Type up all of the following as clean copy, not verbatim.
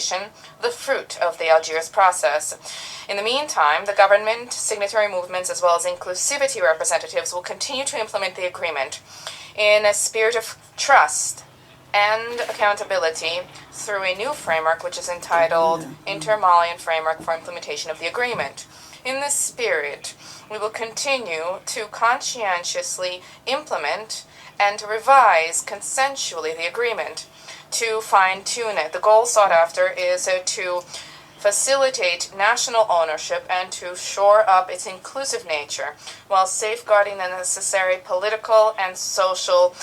reconciliation, the fruit of the Algiers process. In the meantime, the government, signatory movements, as well as inclusivity representatives will continue to implement the agreement in a spirit of trust and accountability through a new framework which is entitled Inter-Malian Framework for Implementation of the Agreement. In this spirit, we will continue to conscientiously implement and revise consensually the agreement to fine-tune it. The goal sought after is to facilitate national ownership and to shore up its inclusive nature while safeguarding the necessary political and social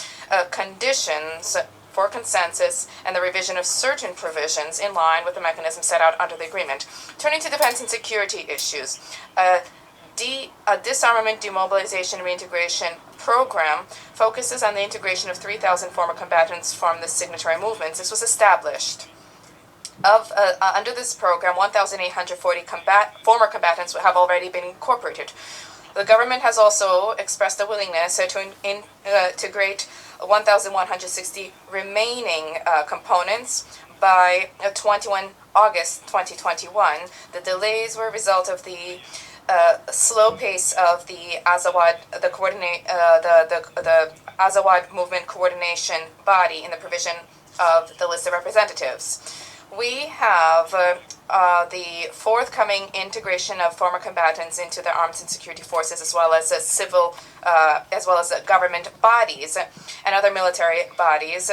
conditions for consensus and the revision of certain provisions in line with the mechanism set out under the agreement. Turning to defense and security issues, a disarmament, demobilization, reintegration program focuses on the integration of 3,000 former combatants from the signatory movements. This was established. Under this program, 1,840 former combatants have already been incorporated. The government has also expressed a willingness to integrate 1,160 remaining components by 21 August 2021. The delays were a result of the slow pace of the Azawad, the Azawad movement coordination body in the provision of the list of representatives. We have the forthcoming integration of former combatants into the armed and security forces, as well as civil, as well as government bodies and other military bodies.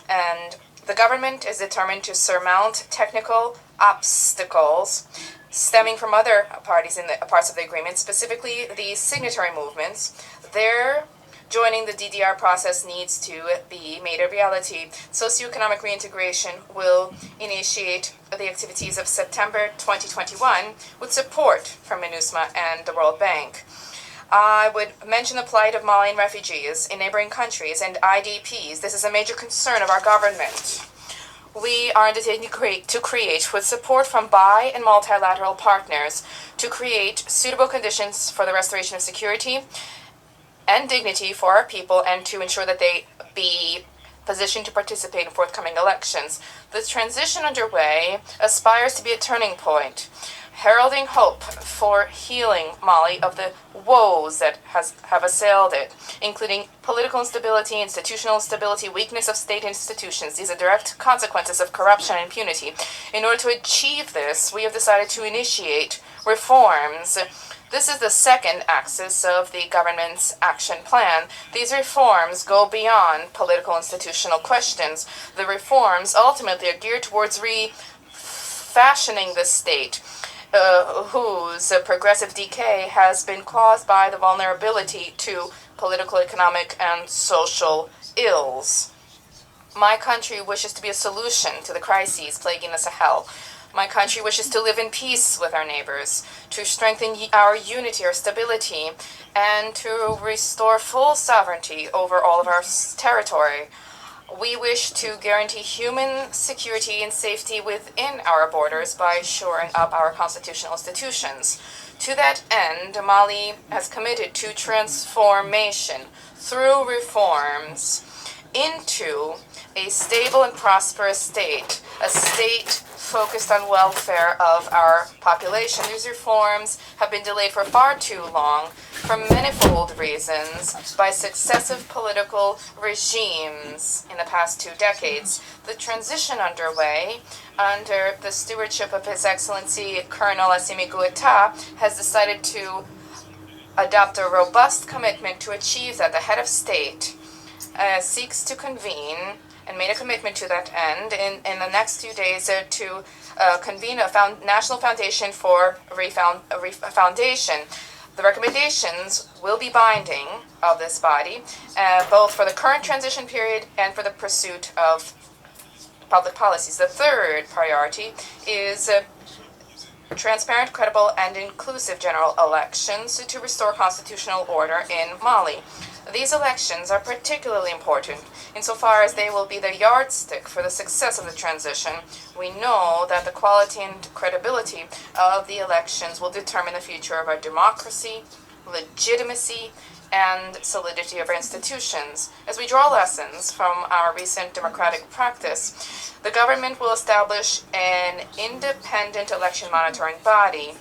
And the government is determined to surmount technical obstacles stemming from other parties in the parts of the agreement, specifically the signatory movements. Their joining the DDR process needs to be made a reality. Socioeconomic reintegration will initiate the activities of September 2021 with support from MINUSMA and the World Bank. I would mention the plight of Malian refugees in neighboring countries and IDPs. This is a major concern of our government. We are undertaking to create, with support from bi- and multilateral partners, to create suitable conditions for the restoration of security and dignity for our people and to ensure that they be positioned to participate in forthcoming elections. The transition underway aspires to be a turning point, heralding hope for healing Mali of the woes that have assailed it, including political instability, institutional instability, weakness of state institutions. These are direct consequences of corruption and impunity. In order to achieve this, we have decided to initiate reforms. This is the second axis of the government's action plan. These reforms go beyond political institutional questions. The reforms ultimately are geared towards refashioning the state, whose progressive decay has been caused by the vulnerability to political, economic, and social ills. My country wishes to be a solution to the crises plaguing the Sahel. My country wishes to live in peace with our neighbors, to strengthen our unity, our stability, and to restore full sovereignty over all of our territory. We wish to guarantee human security and safety within our borders by shoring up our constitutional institutions. To that end, Mali has committed to transformation through reforms into a stable and prosperous state, a state focused on welfare of our population. These reforms have been delayed for far too long for manifold reasons by successive political regimes in the past 2 decades. The transition underway under the stewardship of His Excellency Colonel Assimi Goïta has decided to adopt a robust commitment to achieve that. The head of state seeks to convene and made a commitment to that end in the next few days to convene a national foundation for foundation. The recommendations will be binding of this body, both for the current transition period and for the pursuit of public policies. The third priority is transparent, credible, and inclusive general elections to restore constitutional order in Mali. These elections are particularly important insofar as they will be the yardstick for the success of the transition. We know that the quality and credibility of the elections will determine the future of our democracy, legitimacy, and solidity of our institutions. As we draw lessons from our recent democratic practice, the government will establish an independent election monitoring body.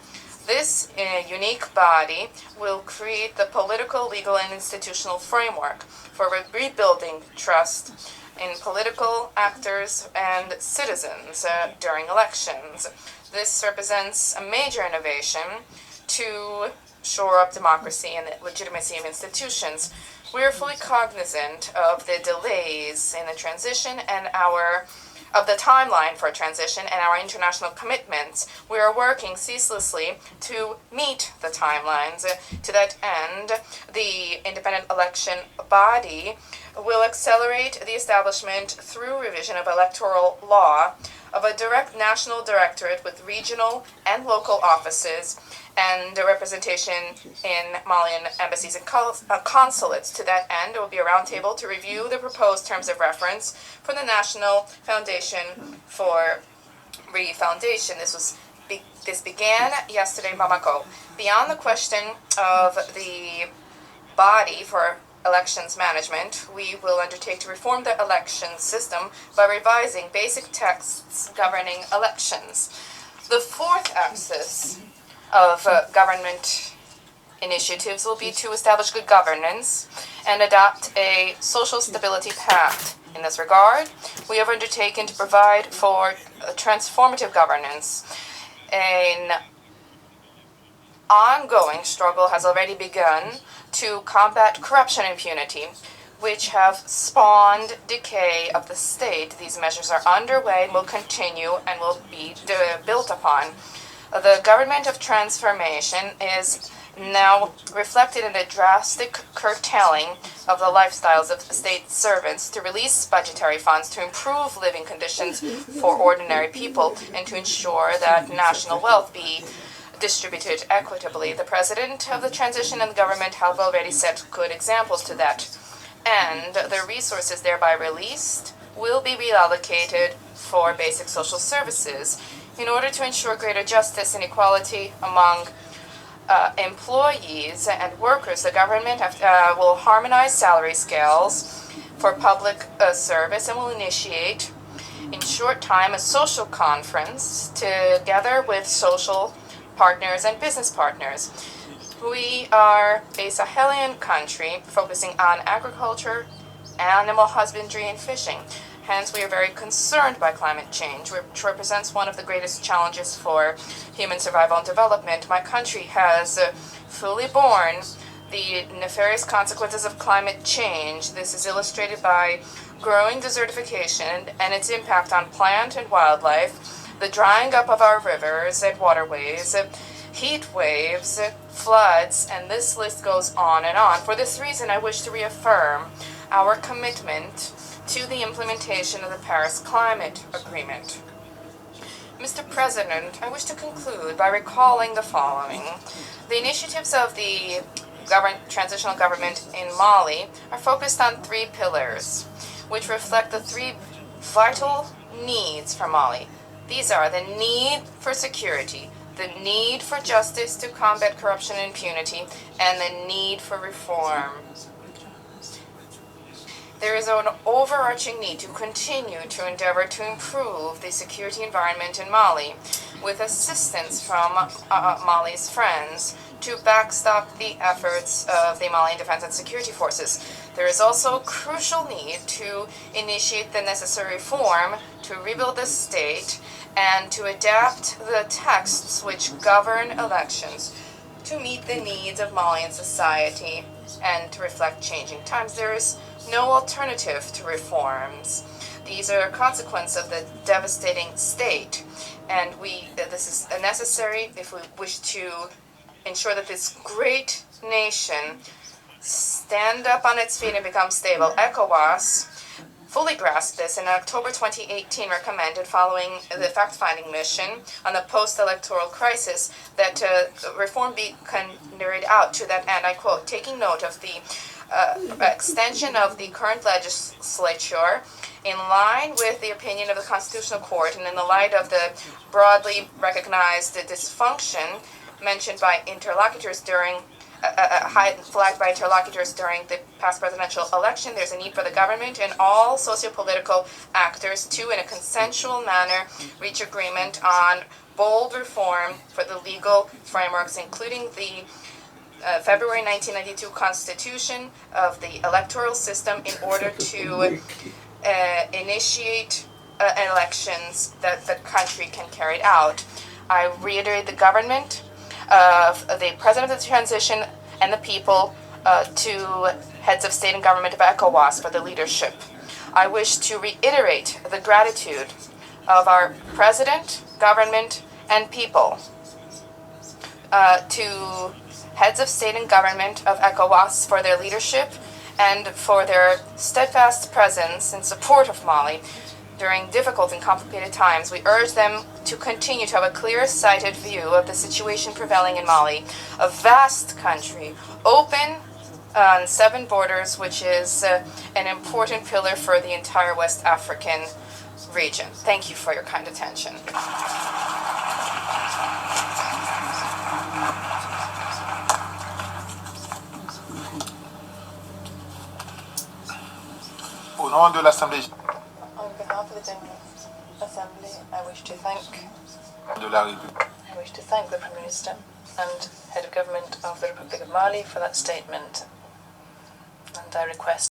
This unique body will create the political, legal, and institutional framework for rebuilding trust in political actors and citizens during elections. This represents a major innovation to shore up democracy and the legitimacy of institutions. We are fully cognizant of the delays in the transition and of the timeline for transition and our international commitments. We are working ceaselessly to meet the timelines. To that end, the independent election body will accelerate the establishment through revision of electoral law of a direct national directorate with regional and local offices and representation in Malian embassies and consulates. To that end, there will be a roundtable to review the proposed terms of reference for the National Foundation for Refoundation. This began yesterday in Bamako. Beyond the question of the body for elections management, we will undertake to reform the election system by revising basic texts governing elections. The fourth axis of government initiatives will be to establish good governance and adopt a social stability pact. In this regard, we have undertaken to provide for transformative governance. An ongoing struggle has already begun to combat corruption and impunity, which have spawned decay of the state. These measures are underway and will continue and will be built upon. The government of transformation is now reflected in a drastic curtailing of the lifestyles of state servants to release budgetary funds to improve living conditions for ordinary people and to ensure that national wealth be distributed equitably. The president of the transition and the government have already set good examples to that, and the resources thereby released will be reallocated for basic social services in order to ensure greater justice and equality among employees and workers. The government will harmonize salary scales for public service and will initiate in short time a social conference together with social partners and business partners. We are a Sahelian country focusing on agriculture, animal husbandry, and fishing. Hence, we are very concerned by climate change, which represents one of the greatest challenges for human survival and development. My country has fully borne the nefarious consequences of climate change. This is illustrated by growing desertification and its impact on plant and wildlife, the drying up of our rivers and waterways, heat waves, floods, and this list goes on and on. For this reason, I wish to reaffirm our commitment to the implementation of the Paris Climate Agreement. Mr. President, I wish to conclude by recalling the following. The initiatives of the transitional government in Mali are focused on three pillars, which reflect the three vital needs for Mali. These are the need for security, the need for justice to combat corruption and impunity, and the need for reform. There is an overarching need to continue to endeavor to improve the security environment in Mali, with assistance from Mali's friends to backstop the efforts of the Malian Defense and Security Forces. There is also a crucial need to initiate the necessary reform to rebuild the state and to adapt the texts which govern elections to meet the needs of Malian society and to reflect changing times. There is no alternative to reforms. These are a consequence of the devastating state, and this is necessary if we wish to ensure that this great nation stand up on its feet and become stable. ECOWAS fully grasped this in October 2018 recommended, following the fact-finding mission on the post-electoral crisis, that reform be carried out. To that end, I quote, taking note of the extension of the current legislature in line with the opinion of the Constitutional Court and in the light of the broadly recognized dysfunction mentioned by interlocutors during flagged by interlocutors during the past presidential election. There's a need for the government and all socio-political actors to, in a consensual manner, reach agreement on bold reform for the legal frameworks, including the February 1992 Constitution of the electoral system, in order to initiate elections that the country can carry out. I reiterate the government of the President of the Transition and the people to heads of state and government of ECOWAS for the leadership. I wish to reiterate the gratitude of our President, government, and people to heads of state and government of ECOWAS for their leadership and for their steadfast presence in support of Mali during difficult and complicated times. We urge them to continue to have a clear-sighted view of the situation prevailing in Mali, a vast country, open on 7 borders, which is an important pillar for the entire West African region. Thank you for your kind attention. Au nom de l'Assemblée On behalf of the General Assembly, I wish to thank de la République, the Prime Minister and Head of Government of the Republic of Mali for that statement, and I request